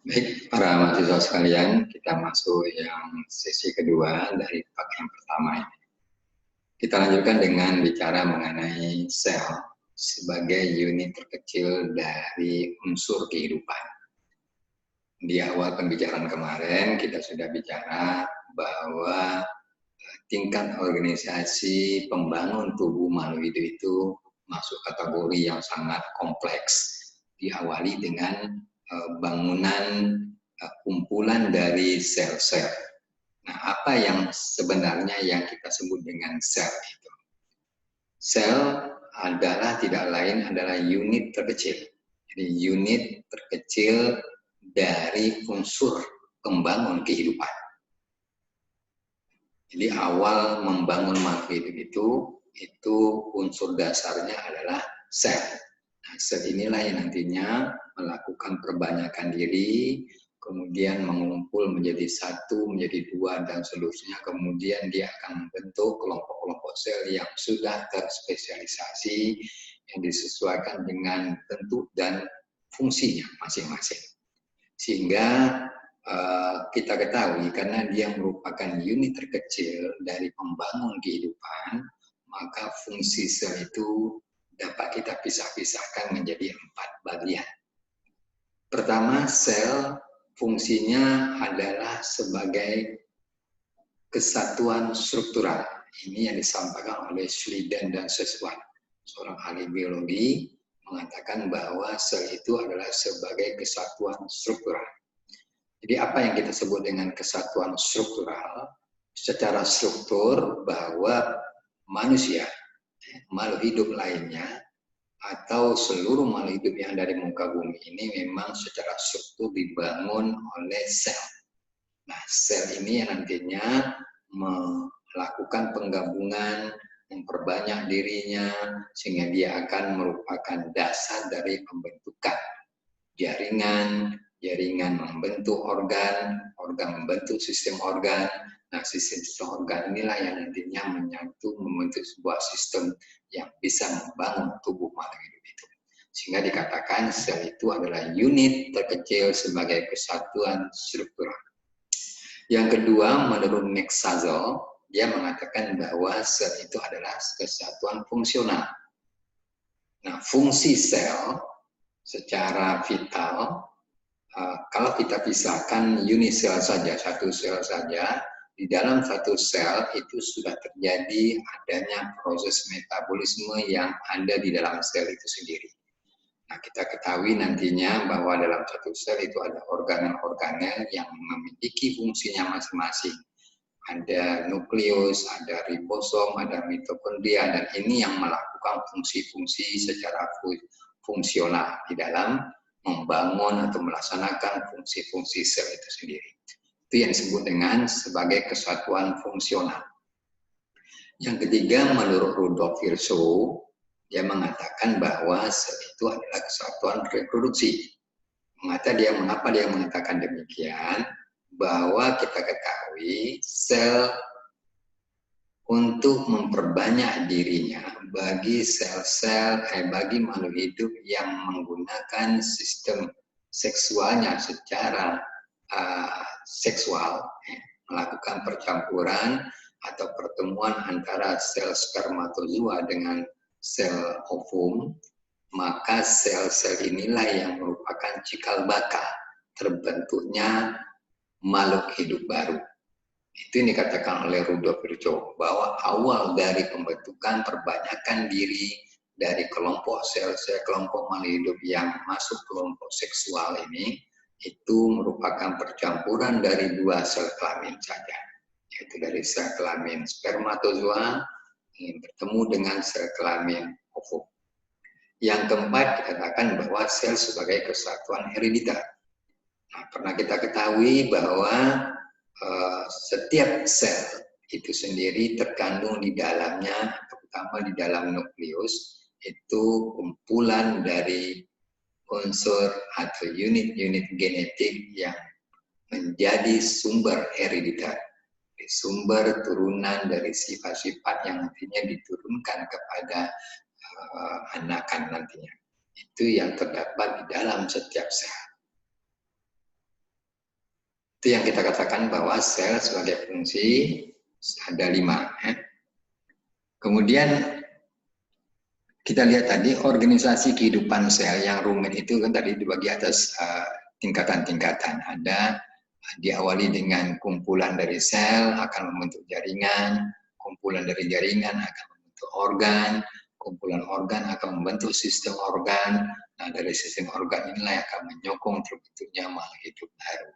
Baik, para mahasiswa sekalian, kita masuk yang sesi kedua dari part yang pertama ini. Kita lanjutkan dengan bicara mengenai sel sebagai unit terkecil dari unsur kehidupan. Di awal pembicaraan kemarin, kita sudah bicara bahwa tingkat organisasi pembangun tubuh makhluk hidup itu masuk kategori yang sangat kompleks. Diawali dengan bangunan kumpulan dari sel-sel. Nah, apa yang sebenarnya yang kita sebut dengan sel itu? Sel adalah tidak lain adalah unit terkecil. Jadi unit terkecil dari unsur pembangun kehidupan. Jadi awal membangun makhluk hidup itu unsur dasarnya adalah sel. Nah, sel inilah yang nantinya melakukan perbanyakan diri, kemudian mengumpul menjadi satu, menjadi dua, dan seterusnya. Kemudian dia akan membentuk kelompok-kelompok sel yang sudah terspesialisasi, yang disesuaikan dengan bentuk dan fungsinya masing-masing. Sehingga kita ketahui karena dia merupakan unit terkecil dari pembangun kehidupan, maka fungsi sel itu dapat kita pisah-pisahkan menjadi 4 bagian. Pertama, sel fungsinya adalah sebagai kesatuan struktural. Ini yang disampaikan oleh Schleiden dan Seswan, seorang ahli biologi, mengatakan bahwa sel itu adalah sebagai kesatuan struktural. Jadi apa yang kita sebut dengan kesatuan struktural? Secara struktur bahwa manusia, makhluk hidup lainnya, atau seluruh makhluk hidup yang ada di muka bumi ini memang secara struktur dibangun oleh sel. Nah, sel ini yang nantinya melakukan penggabungan, memperbanyak dirinya, sehingga dia akan merupakan dasar dari pembentukan jaringan membentuk organ, organ membentuk sistem organ. Nah, sistem organ inilah yang nantinya menyatu membentuk sebuah sistem yang bisa membangun tubuh makhluk hidup itu. Sehingga dikatakan sel itu adalah unit terkecil sebagai kesatuan struktural. Yang kedua, menurut Nick Sazel, dia mengatakan bahwa sel itu adalah kesatuan fungsional. Nah, fungsi sel secara vital, kalau kita pisahkan unit sel saja, satu sel saja, di dalam satu sel itu sudah terjadi adanya proses metabolisme yang ada di dalam sel itu sendiri. Nah, kita ketahui nantinya bahwa dalam satu sel itu ada organel-organel yang memiliki fungsinya masing-masing. Ada nukleus, ada ribosom, ada mitokondria, dan ini yang melakukan fungsi-fungsi secara fungsional di dalam membangun atau melaksanakan fungsi-fungsi sel itu sendiri. Itu yang disebut dengan sebagai kesatuan fungsional. Yang ketiga, menurut Rudolf Virchow, dia mengatakan bahwa sel itu adalah kesatuan reproduksi. Mengapa dia mengatakan demikian? Bahwa kita ketahui sel untuk memperbanyak dirinya bagi sel-sel bagi makhluk hidup yang menggunakan sistem seksualnya secara seksual, melakukan percampuran atau pertemuan antara sel spermatozoa dengan sel ovum, maka sel-sel inilah yang merupakan cikal bakal terbentuknya makhluk hidup baru. Itu yang dikatakan oleh Rudolf Virchow, bahwa awal dari pembentukan perbanyakan diri dari kelompok sel-sel kelompok makhluk hidup yang masuk kelompok seksual ini, itu merupakan percampuran dari dua sel kelamin saja, yaitu dari sel kelamin spermatozoa yang bertemu dengan sel kelamin ovum. Yang keempat, dikatakan bahwa sel sebagai kesatuan herediter. Nah, pernah kita ketahui bahwa setiap sel itu sendiri terkandung di dalamnya, terutama di dalam nukleus, itu kumpulan dari unsur atau unit-unit genetik yang menjadi sumber herediter, sumber turunan dari sifat-sifat yang nantinya diturunkan kepada anakan nantinya. Itu yang terdapat di dalam setiap sel. Itu yang kita katakan bahwa sel sebagai fungsi ada 5. Kemudian kita lihat tadi organisasi kehidupan sel yang rumit itu kan tadi dibagi atas tingkatan-tingkatan. Ada diawali dengan kumpulan dari sel akan membentuk jaringan, kumpulan dari jaringan akan membentuk organ, kumpulan organ akan membentuk sistem organ. Nah, dari sistem organ inilah yang akan menyokong terbentuknya makhluk hidup baru.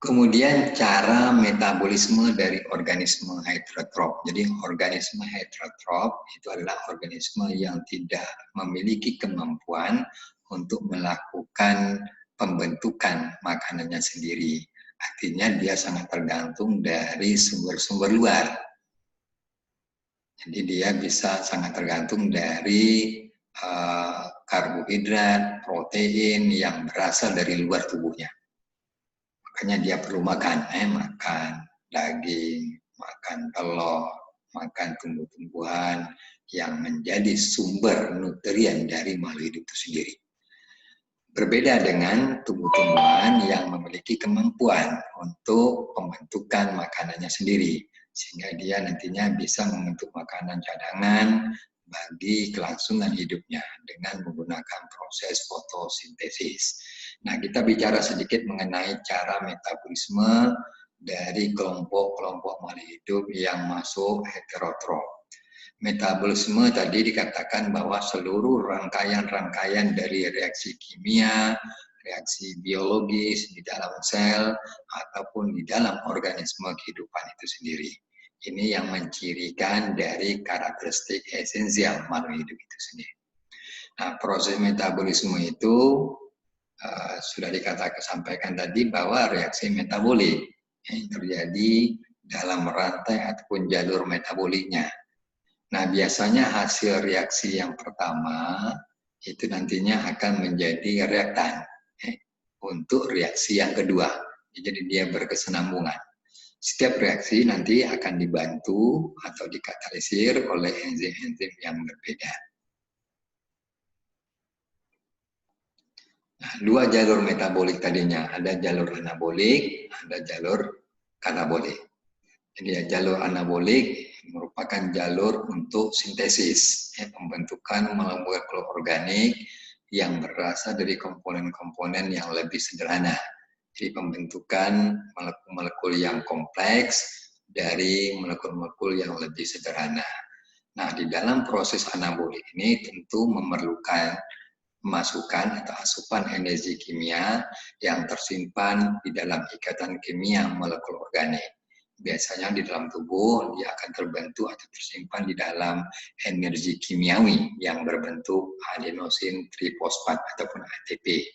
Kemudian cara metabolisme dari organisme heterotrof. Jadi organisme heterotrof itu adalah organisme yang tidak memiliki kemampuan untuk melakukan pembentukan makanannya sendiri. Artinya dia sangat tergantung dari sumber-sumber luar. Jadi dia bisa sangat tergantung dari karbohidrat, protein yang berasal dari luar tubuhnya. Makanya dia perlu makan, makan daging, makan telur, makan tumbuh-tumbuhan yang menjadi sumber nutrien dari makhluk hidup itu sendiri. Berbeda dengan tumbuh-tumbuhan yang memiliki kemampuan untuk pembentukan makanannya sendiri, sehingga dia nantinya bisa membentuk makanan cadangan bagi kelangsungan hidupnya dengan menggunakan proses fotosintesis. Nah, kita bicara sedikit mengenai cara metabolisme dari kelompok-kelompok makhluk hidup yang masuk heterotrof. Metabolisme tadi dikatakan bahwa seluruh rangkaian-rangkaian dari reaksi kimia, reaksi biologis di dalam sel, ataupun di dalam organisme kehidupan itu sendiri. Ini yang mencirikan dari karakteristik esensial makhluk hidup itu sendiri. Nah, proses metabolisme itu sudah sampaikan tadi bahwa reaksi metabolik yang terjadi dalam rantai ataupun jalur metaboliknya. Nah, biasanya hasil reaksi yang pertama itu nantinya akan menjadi reaktan untuk reaksi yang kedua. Jadi dia berkesinambungan. Setiap reaksi nanti akan dibantu atau dikatalisir oleh enzim-enzim yang berbeda. Nah, 2 jalur metabolik tadinya, ada jalur anabolik, ada jalur katabolik. Jadi jalur anabolik merupakan jalur untuk sintesis, pembentukan molekul organik yang berasal dari komponen-komponen yang lebih sederhana. Jadi pembentukan molekul-molekul yang kompleks dari molekul-molekul yang lebih sederhana. Nah, di dalam proses anabolik ini tentu memerlukan masukan atau asupan energi kimia yang tersimpan di dalam ikatan kimia molekul organik. Biasanya di dalam tubuh dia akan terbentuk atau tersimpan di dalam energi kimiawi yang berbentuk adenosin trifosfat ataupun ATP.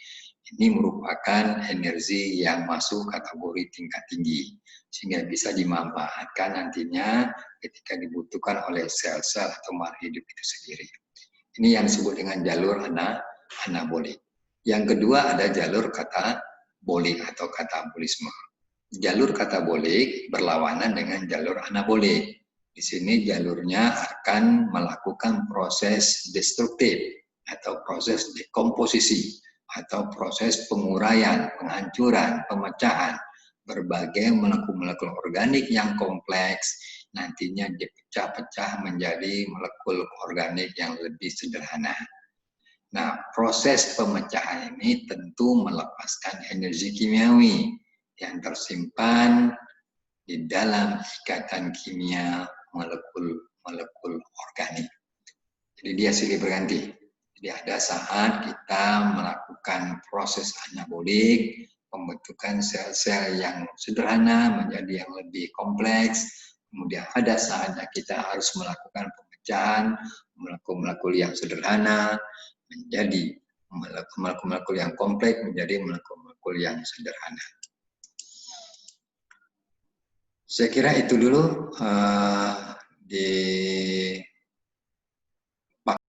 Ini merupakan energi yang masuk kategori tingkat tinggi sehingga bisa dimanfaatkan nantinya ketika dibutuhkan oleh sel-sel atau makhluk hidup itu sendiri. Ini yang disebut dengan jalur anabolik. Yang kedua ada jalur katabolik atau katabolisme. Jalur katabolik berlawanan dengan jalur anabolik. Di sini jalurnya akan melakukan proses destruktif atau proses dekomposisi atau proses penguraian, penghancuran, pemecahan berbagai molekul-molekul organik yang kompleks nantinya dipecah-pecah menjadi molekul organik yang lebih sederhana. Nah, proses pemecahan ini tentu melepaskan energi kimiawi yang tersimpan di dalam ikatan kimia molekul organik. Jadi dia silih berganti. Jadi ada saat kita melakukan proses anabolik, pembentukan sel-sel yang sederhana menjadi yang lebih kompleks. Kemudian ada saatnya kita harus melakukan pemecahan molekul-molekul yang sederhana menjadi molekul-molekul yang kompleks menjadi molekul-molekul yang sederhana. Saya kira itu dulu di